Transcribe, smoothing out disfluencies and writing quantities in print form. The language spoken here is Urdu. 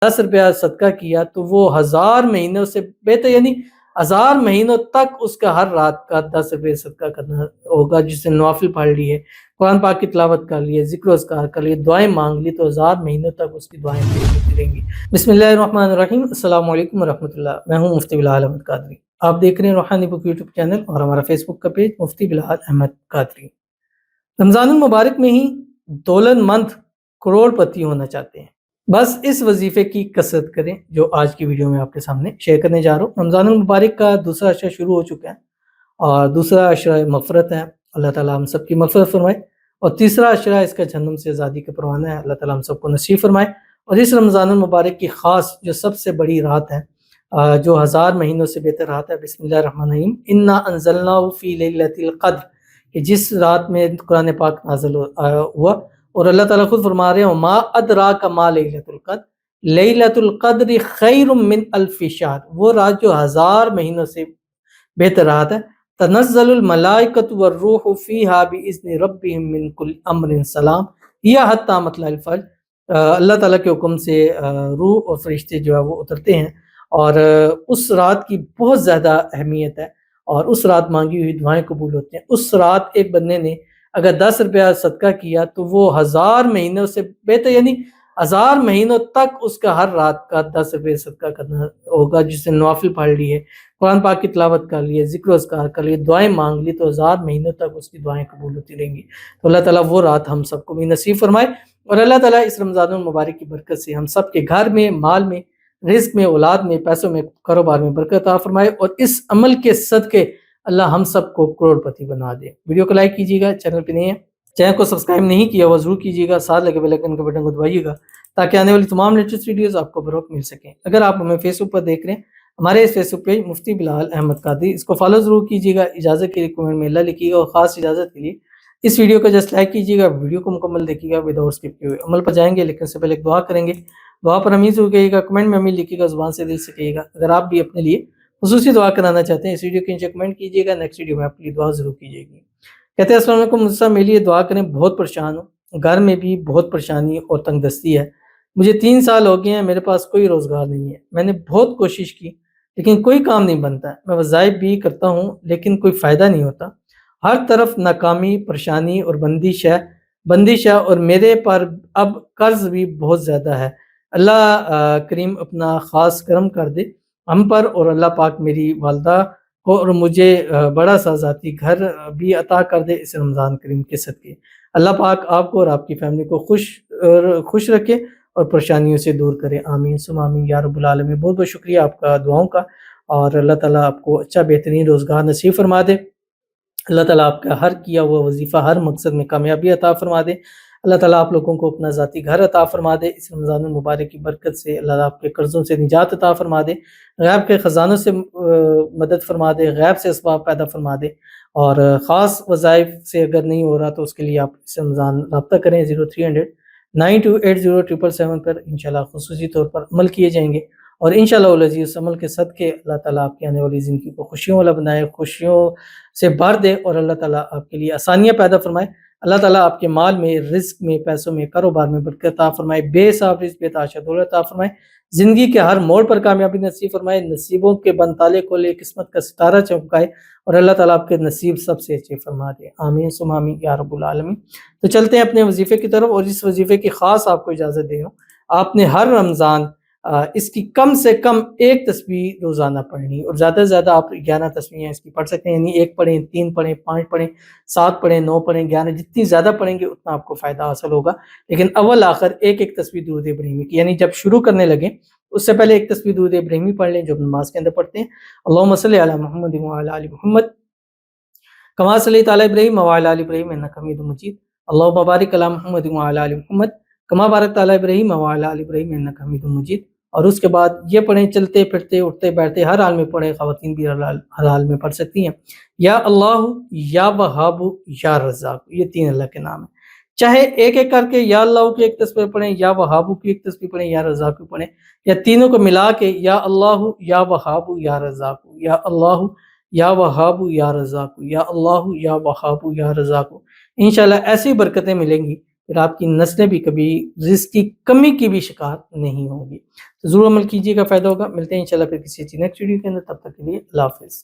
10 روپیہ صدقہ کیا تو وہ 1000 مہینوں سے بہتر، یعنی 1000 مہینوں تک اس کا ہر رات کا 10 روپے صدقہ کرنا ہوگا. جس نے نوافل پڑھ لی ہے، قرآن پاک کی تلاوت کر لی ہے، ذکر و اذکار کر لی، دعائیں مانگ لی، تو 1000 مہینوں تک اس کی دعائیں ہوتی رہیں گی. بسم اللہ الرحمن الرحیم. السلام علیکم ورحمۃ اللہ. میں ہوں مفتی بلال احمد قادری. آپ دیکھ رہے ہیں روحانی بک یوٹیوب چینل اور ہمارا فیس بک کا پیج مفتی بلال احمد قادری. رمضان المبارک میں ہی دولت مند کروڑ پتی ہونا چاہتے ہیں. بس اس وظیفے کی کثرت کریں جو آج کی ویڈیو میں آپ کے سامنے شیئر کرنے جا رہا ہوں. رمضان المبارک کا دوسرا عشرہ شروع ہو چکا ہے اور دوسرا عشرہ مغفرت ہے. اللہ تعالیٰ ہم سب کی مغفرت فرمائے. اور تیسرا عشرہ اس کا جہنم سے آزادی کا پروانہ ہے. اللہ تعالیٰ ہم سب کو نصیب فرمائے. اور اس رمضان المبارک کی خاص جو سب سے بڑی رات ہے، جو 1000 مہینوں سے بہتر رات ہے، بسم اللہ الرحمن الرحیم، انا انزلناہ فی لیلۃ القدر، کہ جس رات میں قرآن پاک نازل ہوا. اور اللہ تعالیٰ خود فرما رہے ہیں ما ادراک ما لیلۃ القدر، لیلۃ القدر خیر من الف شہر، وہ رات جو 1000 مہینوں سے بہتر رات ہے. تنزل الملائکۃ والروح فیہا باذن ربہم من کل امر سلام، یا حتی مطلع الفجر. اللہ تعالیٰ کے حکم سے روح اور فرشتے جو ہے وہ اترتے ہیں. اور اس رات کی بہت زیادہ اہمیت ہے اور اس رات مانگی ہوئی دعائیں قبول ہوتی ہیں. اس رات ایک بندے نے اگر 10 روپیہ صدقہ کیا تو وہ 1000 مہینوں سے بہتر، یعنی 1000 مہینوں تک اس کا ہر رات کا 10 روپے صدقہ کرنا ہوگا. جس نے نوافل پڑھ لی ہے، قرآن پاک کی تلاوت کر لی ہے، ذکر و اذکار کر لی، دعائیں مانگ لی، تو 1000 مہینوں تک اس کی دعائیں قبول ہوتی رہیں گی. تو اللہ تعالیٰ وہ رات ہم سب کو بھی نصیب فرمائے. اور اللہ تعالیٰ اس رمضان المبارک کی برکت سے ہم سب کے گھر میں، مال میں، رزق میں، اولاد میں، پیسوں میں، کاروبار میں برکت عطا فرمائے. اور اس عمل کے صدقے اللہ ہم سب کو کروڑ پتی بنا دے. ویڈیو کو لائک کیجیے گا، چینل پہ نہیں ہے چینل کو سبسکرائب نہیں کیا وہ ضرور کیجیے گا، ساتھ لگے بیل آئیکن کے بٹن کو دبائیے گا تاکہ آنے والی تمام لیٹسٹ ویڈیوز آپ کو بروقت مل سکیں. اگر آپ ہمیں فیس بک پر دیکھ رہے ہیں، ہمارے اس فیس بک پیج مفتی بلال احمد قادری، اس کو فالو ضرور کیجیے گا. اجازت کے لیے کمنٹ میں اللہ لکھیے گا اور خاص اجازت کے لیے اس ویڈیو کو جسٹ لائک کیجیے گا. ویڈیو کو مکمل دیکھیے گا وداؤٹ اسکپ کیے ہوئے. عمل پر جائیں گے لیکن اس سے پہلے ایک دعا کریں گے. دعا پر امین ضرور کہیے گا، کمنٹ میں امین لکھیے گا، زبان سے دل سے کہیے گا. اگر آپ بھی اپنے لیے خصوصی دعا کرانا چاہتے ہیں، اس ویڈیو کے نیچے کمنٹ کیجیے گا، نیکسٹ ویڈیو میں آپ کے لیے دعا ضرور کیجیے گی. کہتے ہیں السلام علیکم، مجھ سے میرے لیے دعا کریں، بہت پریشان ہوں، گھر میں بھی بہت پریشانی اور تنگ دستی ہے. مجھے 3 سال ہو گئے ہیں، میرے پاس کوئی روزگار نہیں ہے. میں نے بہت کوشش کی لیکن کوئی کام نہیں بنتا ہے. میں وظائف بھی کرتا ہوں لیکن کوئی فائدہ نہیں ہوتا. ہر طرف ناکامی، پریشانی اور بندش ہے اور میرے پر اب قرض بھی بہت زیادہ ہے. اللہ کریم اپنا خاص کرم کر دے ہم پر، اور اللہ پاک میری والدہ کو اور مجھے بڑا سا ذاتی گھر بھی عطا کر دے اس رمضان کریم کے صدقے. اللہ پاک آپ کو اور آپ کی فیملی کو خوش رکھے اور پریشانیوں سے دور کرے. آمین ثم آمین یا رب العالمین. بہت بہت شکریہ آپ کا دعاؤں کا، اور اللہ تعالیٰ آپ کو اچھا بہترین روزگار نصیب فرما دے. اللہ تعالیٰ آپ کا ہر کیا ہوا وظیفہ، ہر مقصد میں کامیابی عطا فرما دے. اللہ تعالیٰ آپ لوگوں کو اپنا ذاتی گھر عطا فرما دے. اس رمضان المبارک کی برکت سے اللہ آپ کے قرضوں سے نجات عطا فرما دے، غیب کے خزانوں سے مدد فرما دے، غیب سے اسباب پیدا فرما دے. اور خاص وظائف سے اگر نہیں ہو رہا تو اس کے لیے آپ اس رمضان رابطہ کریں 0300 9280 پر. انشاءاللہ خصوصی طور پر عمل کیے جائیں گے. اور انشاءاللہ العزیز اس عمل کے صدقے اللہ تعالیٰ آپ کی آنے والی زندگی کو خوشیوں والا بنائے، خوشیوں سے بھر دے، اور اللہ تعالیٰ آپ کے لیے آسانیاں پیدا فرمائے. اللہ تعالیٰ آپ کے مال میں، رزق میں، پیسوں میں، کاروبار میں برکت عطا فرمائے، بے حساب رزق، بے تحاشا دولت عطا فرمائے، زندگی کے ہر موڑ پر کامیابی نصیب فرمائے، نصیبوں کے بند تالے کھولے، قسمت کا ستارہ چمکائے، اور اللہ تعالیٰ آپ کے نصیب سب سے اچھے فرما دے. آمین ثم آمین یا رب العالمین. تو چلتے ہیں اپنے وظیفے کی طرف، اور اس وظیفے کی خاص آپ کو اجازت دے رہا ہوں. آپ نے ہر رمضان اس کی کم سے کم 1 تسبیح روزانہ پڑھنی، اور زیادہ سے زیادہ آپ 11 تسبیحیں اس کی پڑھ سکتے ہیں. یعنی 1 پڑھیں، 3 پڑھیں، 5 پڑھیں، 7 پڑھیں، 9 پڑھیں، 11، جتنی زیادہ پڑھیں گے اتنا آپ کو فائدہ حاصل ہوگا. لیکن اول آخر ایک تسبیح درود ابراہیمی کی، یعنی جب شروع کرنے لگیں اس سے پہلے 1 تسبیح درود ابراہیمی پڑھ لیں جو نماز کے اندر پڑھتے ہیں. اللہم صلی علی محمد وعلی آل محمد کما صلیت علی ابراہیم وعلی آل ابراہیم انک حمید مجید. اللہم بارک علی محمد وعلی آل محمد کما بارکت علی ابراہیم وعلی آل ابراہیم انک حمید مجید. اور اس کے بعد یہ پڑھیں، چلتے پھرتے، اٹھتے بیٹھتے، ہر حال میں پڑھیں. خواتین بھی ہر حال میں پڑھ سکتی ہیں. یا اللہ، یا وہاب، یا رزاق، یہ 3 اللہ کے نام ہیں. چاہے ایک ایک کر کے یا اللہ کی 1 تسبیح پڑھیں، یا وہاب کی 1 تسبیح پڑھیں، یا رزاق کی پڑھیں، یا تینوں کو ملا کے یا اللہ، یا وہاب، یا رزاق، یا اللہ، یا وہاب، یا رزاق، یا اللہ، یا وہاب، یا رزاق. انشاءاللہ ایسی برکتیں ملیں گی، پھر آپ کی نسلیں بھی کبھی رزق کی کمی کی بھی شکار نہیں ہوں گی. تو ضرور عمل کیجیے گا، فائدہ ہوگا۔ ملتے ہیں انشاءاللہ پھر کسی نیکسٹ ویڈیو کے اندر، تب تک کے لیے اللہ حافظ۔